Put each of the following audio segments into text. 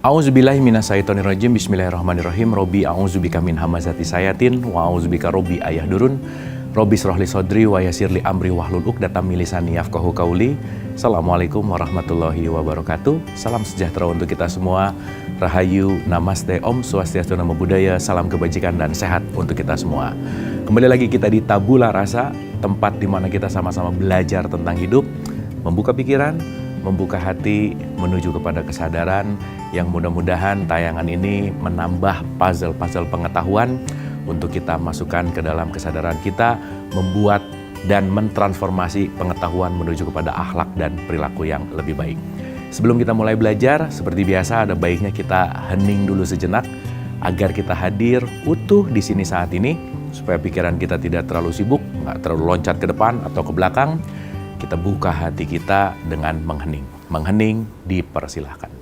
A'udzubillahi minasyaitonirrajim. Bismillahirrahmanirrahim. Robbi a'udzubika min hamazati sayatin wa a'udzubika robbi ayahdurun. Robbi shrahli sodri wa yassirli amri wahlul 'uqdatam min lisani yafqahu qauli. Assalamualaikum warahmatullahi wabarakatuh. Salam sejahtera untuk kita semua. Rahayu, namaste, om swastiastu, namo buddhaya, salam kebajikan dan sehat untuk kita semua. Kembali lagi kita di Tabula Rasa, tempat di mana kita sama-sama belajar tentang hidup, membuka pikiran, membuka hati menuju kepada kesadaran, yang mudah-mudahan tayangan ini menambah puzzle-puzzle pengetahuan untuk kita masukkan ke dalam kesadaran kita, membuat dan mentransformasi pengetahuan menuju kepada akhlak dan perilaku yang lebih baik. Sebelum kita mulai belajar, seperti biasa ada baiknya kita hening dulu sejenak agar kita hadir utuh di sini saat ini, supaya pikiran kita tidak terlalu sibuk, nggak terlalu loncat ke depan atau ke belakang. Kita buka hati kita dengan menghening. Menghening dipersilahkan.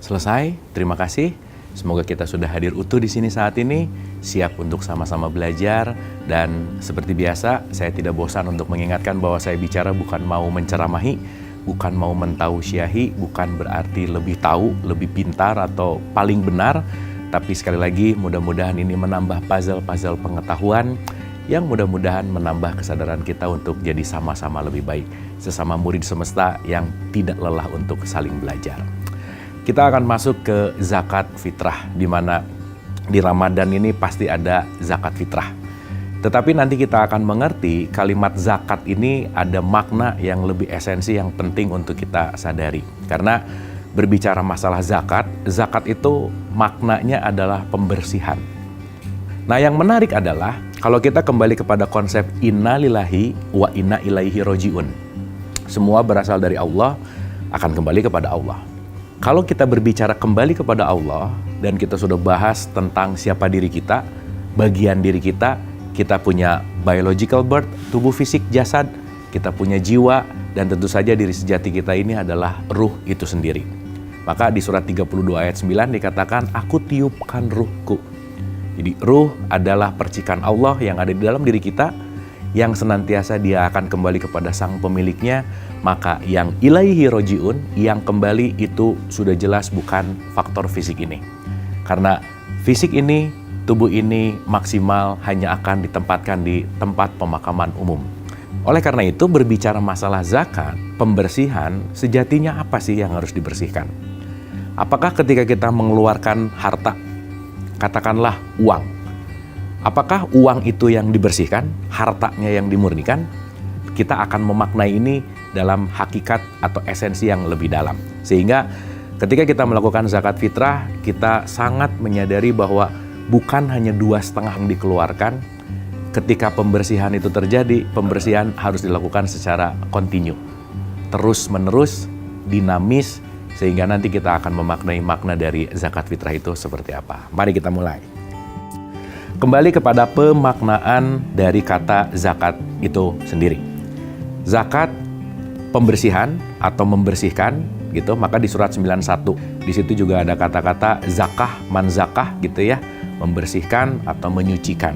Selesai, terima kasih. Semoga kita sudah hadir utuh di sini saat ini, siap untuk sama-sama belajar. Dan seperti biasa, saya tidak bosan untuk mengingatkan bahwa saya bicara bukan mau menceramahi, bukan mau mentausiahi, bukan berarti lebih tahu, lebih pintar, atau paling benar. Tapi sekali lagi, mudah-mudahan ini menambah puzzle-puzzle pengetahuan yang mudah-mudahan menambah kesadaran kita untuk jadi sama-sama lebih baik. Sesama murid semesta yang tidak lelah untuk saling belajar. Kita akan masuk ke zakat fitrah, di mana di Ramadan ini pasti ada zakat fitrah. Tetapi nanti kita akan mengerti kalimat zakat ini ada makna yang lebih esensi yang penting untuk kita sadari. Karena berbicara masalah zakat, zakat itu maknanya adalah pembersihan. Nah, yang menarik adalah kalau kita kembali kepada konsep inna lillahi wa inna ilaihi roji'un. Semua berasal dari Allah, akan kembali kepada Allah. Kalau kita berbicara kembali kepada Allah, dan kita sudah bahas tentang siapa diri kita, bagian diri kita, kita punya biological birth, tubuh fisik, jasad, kita punya jiwa, dan tentu saja diri sejati kita ini adalah ruh itu sendiri. Maka di surat 32 ayat 9 dikatakan, aku tiupkan ruhku. Jadi ruh adalah percikan Allah yang ada di dalam diri kita, yang senantiasa dia akan kembali kepada sang pemiliknya. Maka yang ilaihi roji'un, yang kembali itu sudah jelas bukan faktor fisik ini. Karena fisik ini, tubuh ini maksimal hanya akan ditempatkan di tempat pemakaman umum. Oleh karena itu berbicara masalah zakat, pembersihan, sejatinya apa sih yang harus dibersihkan? Apakah ketika kita mengeluarkan harta, katakanlah uang, apakah uang itu yang dibersihkan, hartanya yang dimurnikan? Kita akan memaknai ini dalam hakikat atau esensi yang lebih dalam. Sehingga ketika kita melakukan zakat fitrah, kita sangat menyadari bahwa bukan hanya 2,5 yang dikeluarkan. Ketika pembersihan itu terjadi, pembersihan harus dilakukan secara kontinu, terus-menerus, dinamis, sehingga nanti kita akan memaknai makna dari zakat fitrah itu seperti apa. Mari kita mulai. Kembali kepada pemaknaan dari kata zakat itu sendiri. Zakat pembersihan atau membersihkan gitu, maka di surat 91 di situ juga ada kata-kata zakah, manzakah gitu ya, membersihkan atau menyucikan.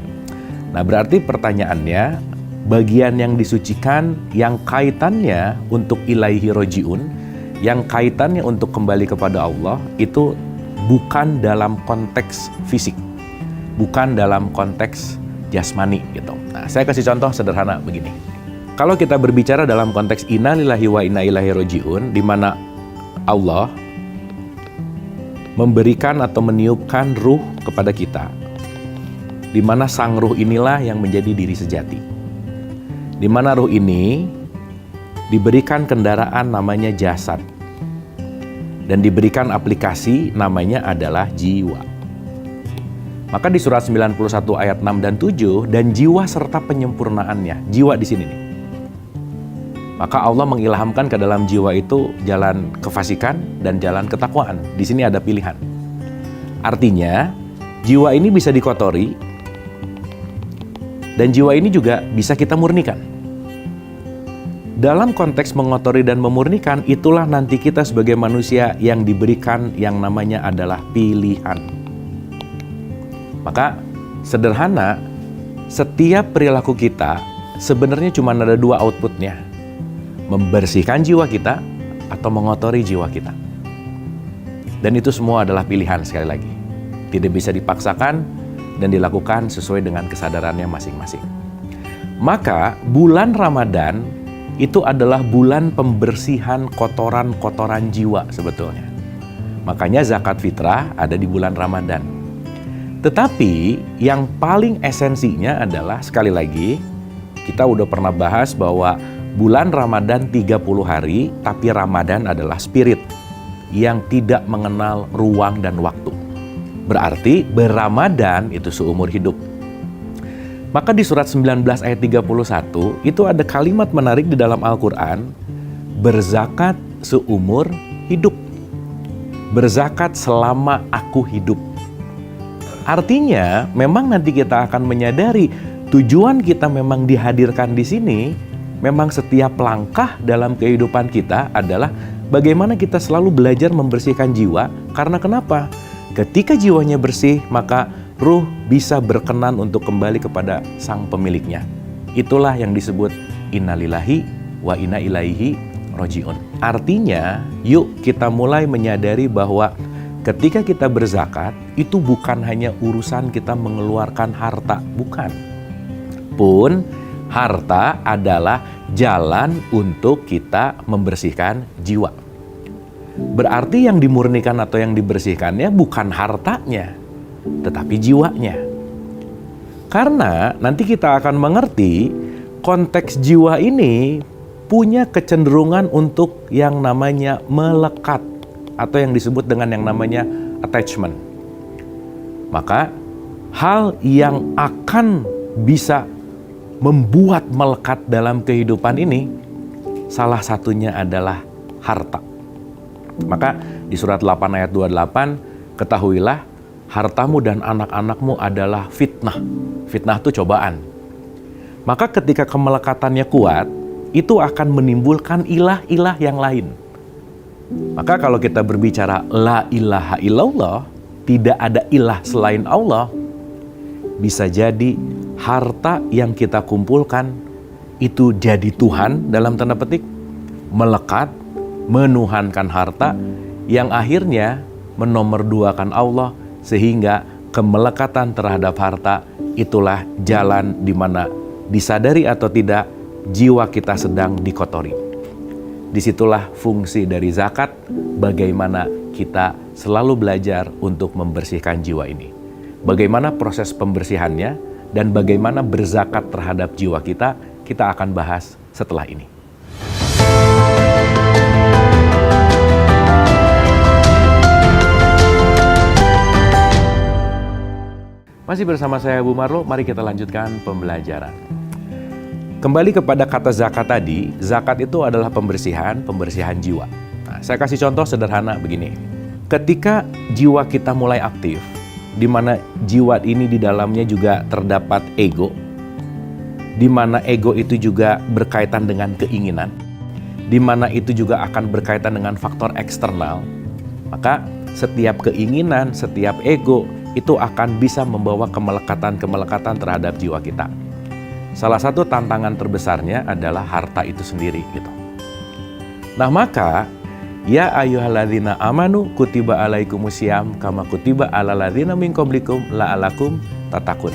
Nah, berarti pertanyaannya, bagian yang disucikan yang kaitannya untuk ilaihi roji'un, yang kaitannya untuk kembali kepada Allah, itu bukan dalam konteks fisik, bukan dalam konteks jasmani gitu. Nah, saya kasih contoh sederhana begini. Kalau kita berbicara dalam konteks inna lillahi wa inna ilaihi roji'un, di mana Allah memberikan atau meniupkan ruh kepada kita, di mana sang ruh inilah yang menjadi diri sejati, di mana ruh ini diberikan kendaraan namanya jasad, dan diberikan aplikasi namanya adalah jiwa. Maka di surat 91 ayat 6 dan 7, dan jiwa serta penyempurnaannya, jiwa di sini nih. Maka Allah mengilhamkan ke dalam jiwa itu jalan kefasikan dan jalan ketakwaan. Di sini ada pilihan. Artinya, jiwa ini bisa dikotori, dan jiwa ini juga bisa kita murnikan. dalam konteks mengotori dan memurnikan, itulah nanti kita sebagai manusia yang diberikan yang namanya adalah pilihan. Maka sederhana, setiap perilaku kita sebenarnya cuma ada dua outputnya. Membersihkan jiwa kita atau mengotori jiwa kita. Dan itu semua adalah pilihan sekali lagi. Tidak bisa dipaksakan dan dilakukan sesuai dengan kesadarannya masing-masing. Maka bulan Ramadan itu adalah bulan pembersihan kotoran-kotoran jiwa sebetulnya. Makanya zakat fitrah ada di bulan Ramadan. Tetapi yang paling esensinya adalah sekali lagi, kita udah pernah bahas bahwa bulan Ramadan 30 hari, tapi Ramadan adalah spirit yang tidak mengenal ruang dan waktu. Berarti berramadan itu seumur hidup. Maka di surat 19 ayat 31 itu ada kalimat menarik di dalam Al-Quran. Berzakat seumur hidup. Berzakat selama aku hidup. Artinya memang nanti kita akan menyadari tujuan kita memang dihadirkan di sini. Memang setiap langkah dalam kehidupan kita adalah bagaimana kita selalu belajar membersihkan jiwa. Karena kenapa? Ketika jiwanya bersih, maka ruh bisa berkenan untuk kembali kepada sang pemiliknya. Itulah yang disebut innalillahi wa inna ilaihi roji'un. Artinya, yuk kita mulai menyadari bahwa ketika kita berzakat, itu bukan hanya urusan kita mengeluarkan harta, bukan. Pun, harta adalah jalan untuk kita membersihkan jiwa. Berarti yang dimurnikan atau yang dibersihkannya bukan hartanya, tetapi jiwanya. Karena nanti kita akan mengerti konteks jiwa ini punya kecenderungan untuk yang namanya melekat atau yang disebut dengan yang namanya attachment. Maka hal yang akan bisa membuat melekat dalam kehidupan ini salah satunya adalah harta. Maka di surat 8 ayat 28, ketahuilah hartamu dan anak-anakmu adalah fitnah. Fitnah itu cobaan. Maka ketika kemelekatannya kuat, itu akan menimbulkan ilah-ilah yang lain. Maka kalau kita berbicara la ilaha illallah, tidak ada ilah selain Allah, bisa jadi harta yang kita kumpulkan itu jadi Tuhan dalam tanda petik, melekat, menuhankan harta yang akhirnya menomorduakan Allah sehingga kemelekatan terhadap harta itulah jalan di mana disadari atau tidak jiwa kita sedang dikotori. Disitulah fungsi dari zakat, bagaimana kita selalu belajar untuk membersihkan jiwa ini. Bagaimana proses pembersihannya dan bagaimana berzakat terhadap jiwa kita akan bahas setelah ini. Masih bersama saya Bu Marlo, mari kita lanjutkan pembelajaran. Kembali kepada kata zakat tadi, zakat itu adalah pembersihan jiwa. Nah, saya kasih contoh sederhana begini. Ketika jiwa kita mulai aktif, di mana jiwa ini di dalamnya juga terdapat ego, di mana ego itu juga berkaitan dengan keinginan, di mana itu juga akan berkaitan dengan faktor eksternal, maka setiap keinginan, setiap ego, itu akan bisa membawa kemelekatan terhadap jiwa kita. Salah satu tantangan terbesarnya adalah harta itu sendiri gitu. Nah maka, ya ayyuhalladzina amanu kutiba alaikumusiyam kama kutiba alal ladzina min qablikum la'alakum tattaqun.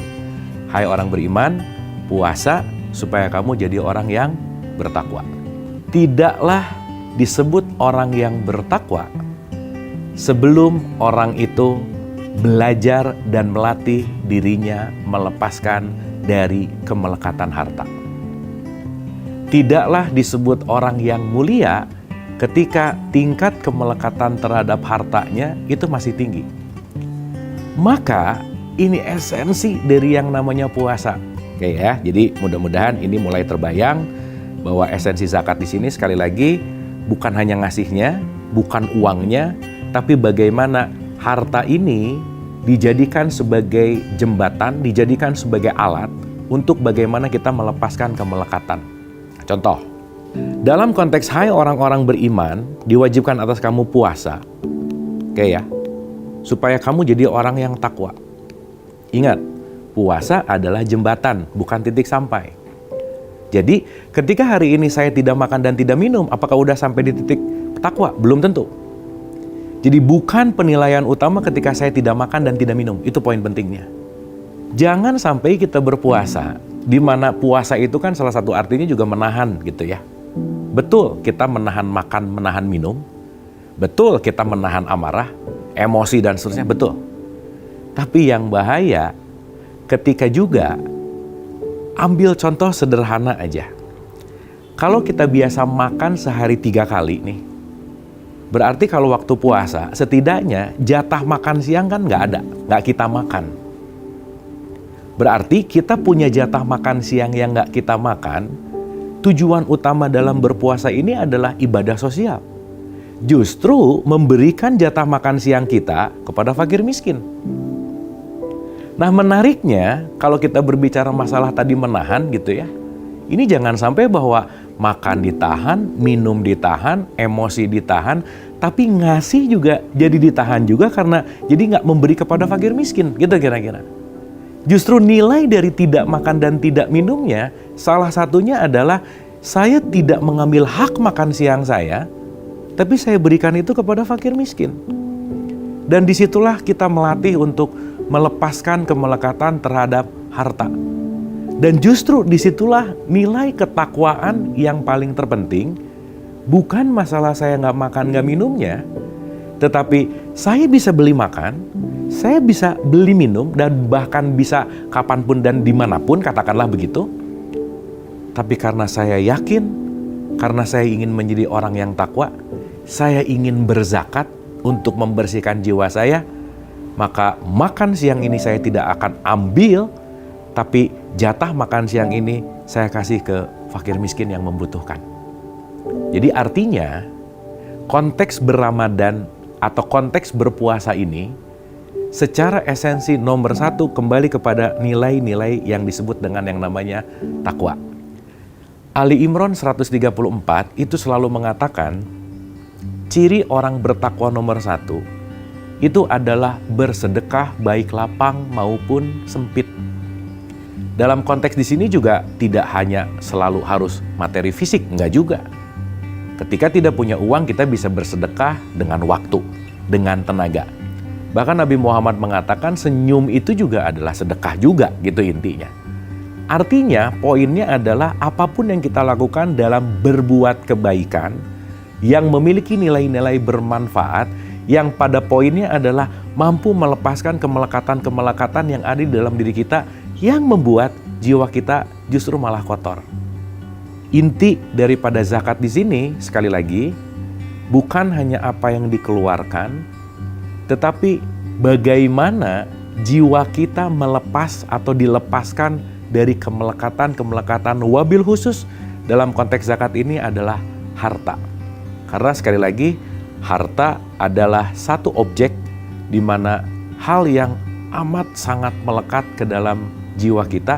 Hai orang beriman, puasa supaya kamu jadi orang yang bertakwa. Tidaklah disebut orang yang bertakwa sebelum orang itu belajar dan melatih dirinya melepaskan dari kemelekatan harta. Tidaklah disebut orang yang mulia ketika tingkat kemelekatan terhadap hartanya itu masih tinggi. Maka ini esensi dari yang namanya puasa. Oke ya, jadi mudah-mudahan ini mulai terbayang bahwa esensi zakat di sini sekali lagi bukan hanya ngasihnya, bukan uangnya, tapi bagaimana harta ini dijadikan sebagai jembatan, dijadikan sebagai alat untuk bagaimana kita melepaskan kemelekatan. Contoh, Dalam konteks hai orang-orang beriman, diwajibkan atas kamu puasa. Oke ya, supaya kamu jadi orang yang takwa. Ingat, puasa adalah jembatan, bukan titik sampai. Jadi, ketika hari ini saya tidak makan dan tidak minum, apakah udah sampai di titik takwa? Belum tentu. Jadi bukan penilaian utama ketika saya tidak makan dan tidak minum. Itu poin pentingnya. Jangan sampai kita berpuasa, di mana puasa itu kan salah satu artinya juga menahan gitu ya. Betul kita menahan makan, menahan minum. Betul kita menahan amarah, emosi dan seterusnya, betul. Tapi yang bahaya ketika juga, ambil contoh sederhana aja. Kalau kita biasa makan sehari 3 kali nih, berarti kalau waktu puasa, setidaknya jatah makan siang kan nggak ada, nggak kita makan. Berarti kita punya jatah makan siang yang nggak kita makan. Tujuan utama dalam berpuasa ini adalah ibadah sosial. Justru memberikan jatah makan siang kita kepada fakir miskin. Nah menariknya, kalau kita berbicara masalah tadi menahan gitu ya, ini jangan sampai bahwa makan ditahan, minum ditahan, emosi ditahan, tapi ngasih juga jadi ditahan juga karena jadi nggak memberi kepada fakir miskin, gitu kira-kira. Justru nilai dari tidak makan dan tidak minumnya, salah satunya adalah saya tidak mengambil hak makan siang saya, tapi saya berikan itu kepada fakir miskin. Dan disitulah kita melatih untuk melepaskan kemelekatan terhadap harta. Dan justru disitulah nilai ketakwaan yang paling terpenting, bukan masalah saya nggak makan nggak minumnya, tetapi saya bisa beli makan, saya bisa beli minum, dan bahkan bisa kapanpun dan dimanapun, katakanlah begitu. Tapi karena saya yakin, karena saya ingin menjadi orang yang takwa, saya ingin berzakat untuk membersihkan jiwa saya, maka makan siang ini saya tidak akan ambil, tapi jatah makan siang ini saya kasih ke fakir miskin yang membutuhkan. Jadi artinya konteks berRamadan atau konteks berpuasa ini secara esensi nomor 1 kembali kepada nilai-nilai yang disebut dengan yang namanya takwa. Ali Imran 134 itu selalu mengatakan ciri orang bertakwa nomor 1 itu adalah bersedekah baik lapang maupun sempit. Dalam konteks di sini juga tidak hanya selalu harus materi fisik, enggak juga. Ketika tidak punya uang, kita bisa bersedekah dengan waktu, dengan tenaga. Bahkan Nabi Muhammad mengatakan senyum itu juga adalah sedekah juga, gitu intinya. Artinya, poinnya adalah apapun yang kita lakukan dalam berbuat kebaikan yang memiliki nilai-nilai bermanfaat, yang pada poinnya adalah mampu melepaskan kemelekatan-kemelekatan yang ada di dalam diri kita yang membuat jiwa kita justru malah kotor. Inti daripada zakat di sini, sekali lagi, bukan hanya apa yang dikeluarkan, tetapi bagaimana jiwa kita melepas atau dilepaskan dari kemelekatan-kemelekatan, wabil khusus dalam konteks zakat ini adalah harta. Karena sekali lagi, harta adalah satu objek di mana hal yang amat sangat melekat ke dalam jiwa kita,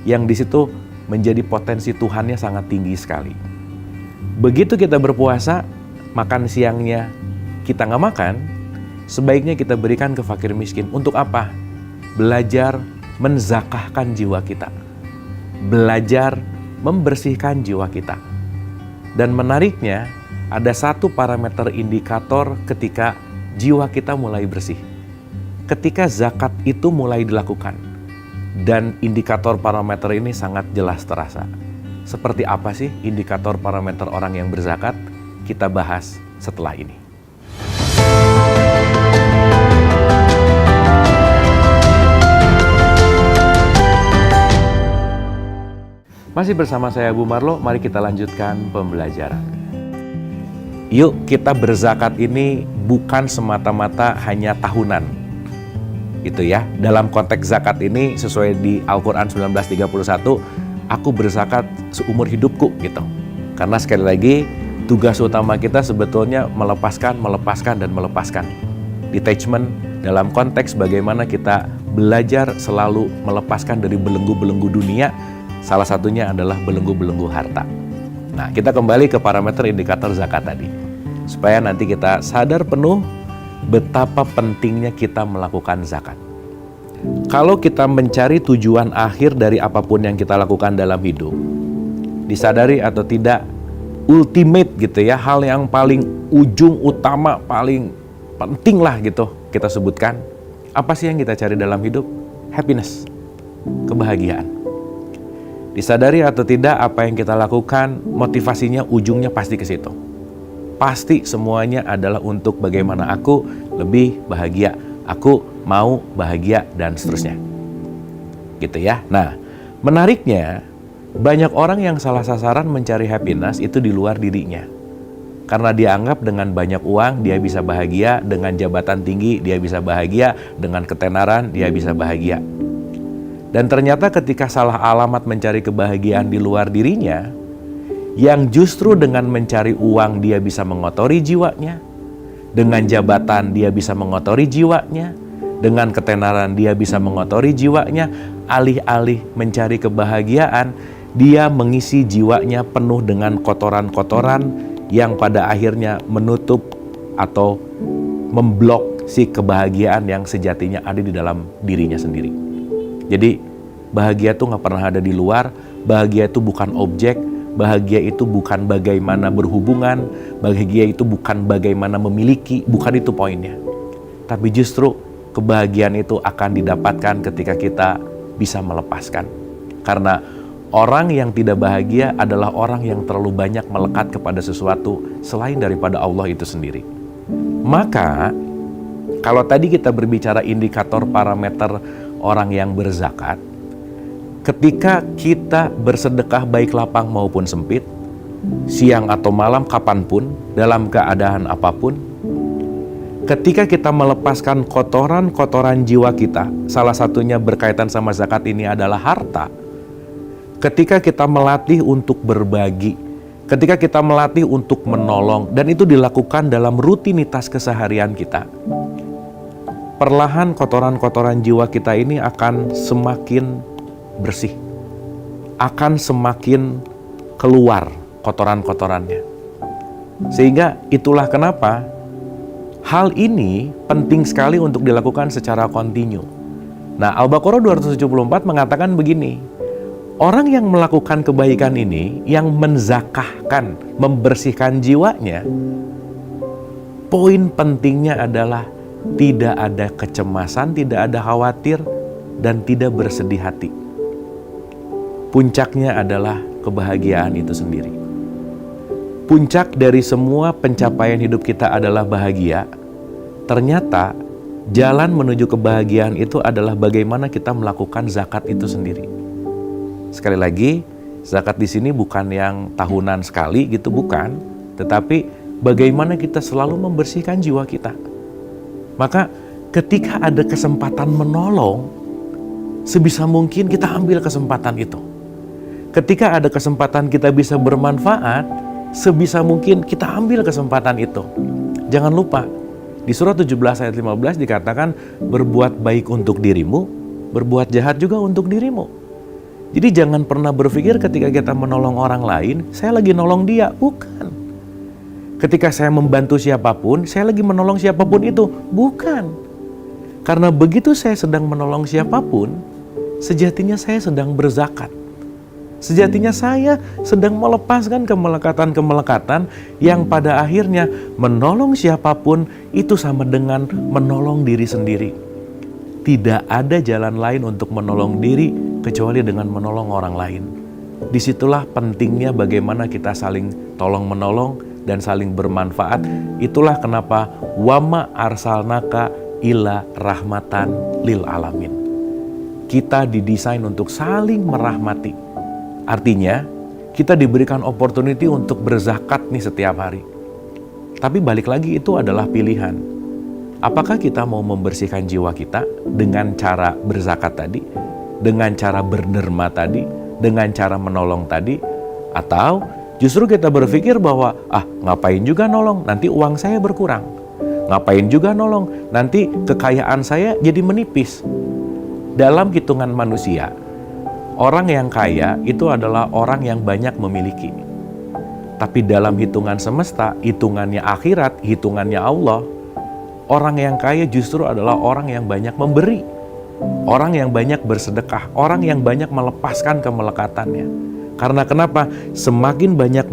yang di situ menjadi potensi Tuhannya sangat tinggi sekali. Begitu kita berpuasa, makan siangnya kita nggak makan, sebaiknya kita berikan ke fakir miskin. Untuk apa? Belajar menzakahkan jiwa kita. Belajar membersihkan jiwa kita. Dan menariknya, ada satu parameter indikator ketika jiwa kita mulai bersih. Ketika zakat itu mulai dilakukan. Dan indikator parameter ini sangat jelas terasa. Seperti apa sih indikator parameter orang yang berzakat? Kita bahas setelah ini. Masih bersama saya Bu Marlo, mari kita lanjutkan pembelajaran. Yuk kita berzakat ini bukan semata-mata hanya tahunan. Itu ya, dalam konteks zakat ini sesuai di Al-Quran 1931, aku berzakat seumur hidupku gitu. Karena sekali lagi, tugas utama kita sebetulnya melepaskan. Detachment dalam konteks bagaimana kita belajar selalu melepaskan dari belenggu-belenggu dunia, salah satunya adalah belenggu-belenggu harta. Nah, kita kembali ke parameter indikator zakat tadi. Supaya nanti kita sadar penuh betapa pentingnya kita melakukan zakat. Kalau kita mencari tujuan akhir dari apapun yang kita lakukan dalam hidup, disadari atau tidak, ultimate gitu ya, hal yang paling ujung utama, paling penting lah gitu kita sebutkan. Apa sih yang kita cari dalam hidup? Happiness, kebahagiaan. Disadari atau tidak, apa yang kita lakukan, motivasinya ujungnya pasti ke situ. Pasti semuanya adalah untuk bagaimana aku lebih bahagia, aku mau bahagia, dan seterusnya. Gitu ya. Nah, menariknya, banyak orang yang salah sasaran mencari happiness itu di luar dirinya. Karena dia anggap dengan banyak uang, dia bisa bahagia, dengan jabatan tinggi, dia bisa bahagia, dengan ketenaran, dia bisa bahagia. Dan ternyata ketika salah alamat mencari kebahagiaan di luar dirinya, yang justru dengan mencari uang dia bisa mengotori jiwanya, dengan jabatan dia bisa mengotori jiwanya, dengan ketenaran dia bisa mengotori jiwanya, alih-alih mencari kebahagiaan, dia mengisi jiwanya penuh dengan kotoran-kotoran yang pada akhirnya menutup atau memblok si kebahagiaan yang sejatinya ada di dalam dirinya sendiri. Jadi bahagia itu nggak pernah ada di luar, bahagia itu bukan objek, bahagia itu bukan bagaimana berhubungan, bahagia itu bukan bagaimana memiliki, bukan itu poinnya. Tapi justru kebahagiaan itu akan didapatkan ketika kita bisa melepaskan. Karena orang yang tidak bahagia adalah orang yang terlalu banyak melekat kepada sesuatu selain daripada Allah itu sendiri. Maka, kalau tadi kita berbicara indikator parameter orang yang berzakat, ketika kita bersedekah baik lapang maupun sempit, siang atau malam kapanpun, dalam keadaan apapun, ketika kita melepaskan kotoran-kotoran jiwa kita, salah satunya berkaitan sama zakat ini adalah harta. Ketika kita melatih untuk berbagi, ketika kita melatih untuk menolong, dan itu dilakukan dalam rutinitas keseharian kita, perlahan kotoran-kotoran jiwa kita ini akan semakin bersih, akan semakin keluar kotoran-kotorannya. Sehingga itulah kenapa hal ini penting sekali untuk dilakukan secara kontinu. Nah, Al-Baqarah 274 mengatakan begini, orang yang melakukan kebaikan ini, yang menzakahkan, membersihkan jiwanya, poin pentingnya adalah tidak ada kecemasan, tidak ada khawatir, dan tidak bersedih hati. Puncaknya adalah kebahagiaan itu sendiri. Puncak dari semua pencapaian hidup kita adalah bahagia. Ternyata jalan menuju kebahagiaan itu adalah bagaimana kita melakukan zakat itu sendiri. Sekali lagi, zakat di sini bukan yang tahunan sekali gitu, bukan. Tetapi bagaimana kita selalu membersihkan jiwa kita. Maka ketika ada kesempatan menolong, sebisa mungkin kita ambil kesempatan itu. Ketika ada kesempatan kita bisa bermanfaat, sebisa mungkin kita ambil kesempatan itu. Jangan lupa, di surah 17 ayat 15 dikatakan, berbuat baik untuk dirimu, berbuat jahat juga untuk dirimu. Jadi jangan pernah berpikir ketika kita menolong orang lain, saya lagi nolong dia. Bukan. Ketika saya membantu siapapun, saya lagi menolong siapapun itu. Bukan. Karena begitu saya sedang menolong siapapun, sejatinya saya sedang berzakat. Sejatinya saya sedang melepaskan kemelekatan-kemelekatan yang pada akhirnya menolong siapapun itu sama dengan menolong diri sendiri. Tidak ada jalan lain untuk menolong diri kecuali dengan menolong orang lain. Disitulah pentingnya bagaimana kita saling tolong-menolong dan saling bermanfaat. Itulah kenapa wama arsalnaka illa rahmatan lil alamin. Kita didesain untuk saling merahmati. Artinya, kita diberikan opportunity untuk berzakat nih setiap hari. Tapi balik lagi, itu adalah pilihan. Apakah kita mau membersihkan jiwa kita dengan cara berzakat tadi, dengan cara berderma tadi, dengan cara menolong tadi, atau justru kita berpikir bahwa, ngapain juga nolong, nanti uang saya berkurang. Ngapain juga nolong, nanti kekayaan saya jadi menipis. Dalam hitungan manusia, orang yang kaya itu adalah orang yang banyak memiliki. Tapi dalam hitungan semesta, hitungannya akhirat, hitungannya Allah, orang yang kaya justru adalah orang yang banyak memberi, orang yang banyak bersedekah, orang yang banyak melepaskan kemelekatannya. Karena kenapa? Semakin banyak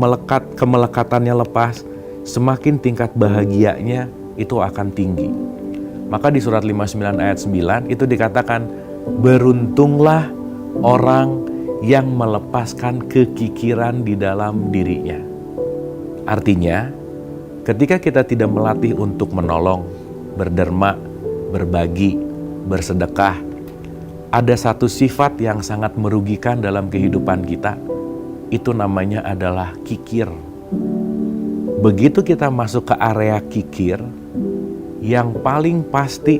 kemelekatannya lepas, semakin tingkat bahagianya itu akan tinggi. Maka di surat 59 ayat 9 itu dikatakan, beruntunglah orang yang melepaskan kekikiran di dalam dirinya. Artinya, ketika kita tidak melatih untuk menolong, berderma, berbagi, bersedekah, ada satu sifat yang sangat merugikan dalam kehidupan kita. Itu namanya adalah kikir. Begitu kita masuk ke area kikir, yang paling pasti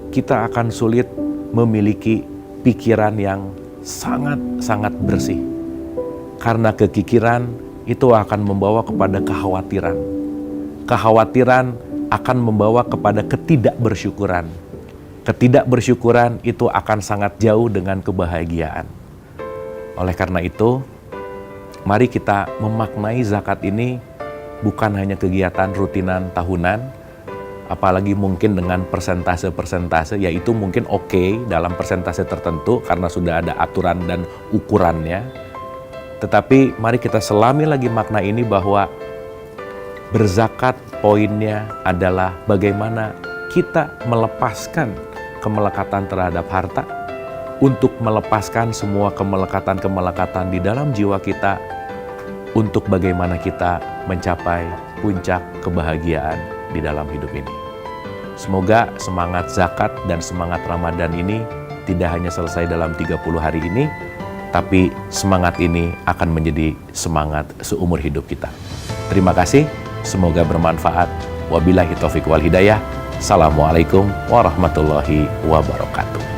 kita akan sulit memiliki pikiran yang sangat-sangat bersih. Karena kekikiran itu akan membawa kepada kekhawatiran. Kekhawatiran akan membawa kepada ketidakbersyukuran. Ketidakbersyukuran itu akan sangat jauh dengan kebahagiaan. Oleh karena itu, mari kita memaknai zakat ini bukan hanya kegiatan rutinan tahunan, apalagi mungkin dengan persentase-persentase, yaitu mungkin oke dalam persentase tertentu karena sudah ada aturan dan ukurannya. Tetapi mari kita selami lagi makna ini bahwa berzakat poinnya adalah bagaimana kita melepaskan kemelekatan terhadap harta untuk melepaskan semua kemelekatan-kemelekatan di dalam jiwa kita untuk bagaimana kita mencapai puncak kebahagiaan di dalam hidup ini. Semoga semangat zakat dan semangat Ramadan ini tidak hanya selesai dalam 30 hari ini, tapi semangat ini akan menjadi semangat seumur hidup kita. Terima kasih, semoga bermanfaat. Wabillahi taufiq wal hidayah. Assalamualaikum warahmatullahi wabarakatuh.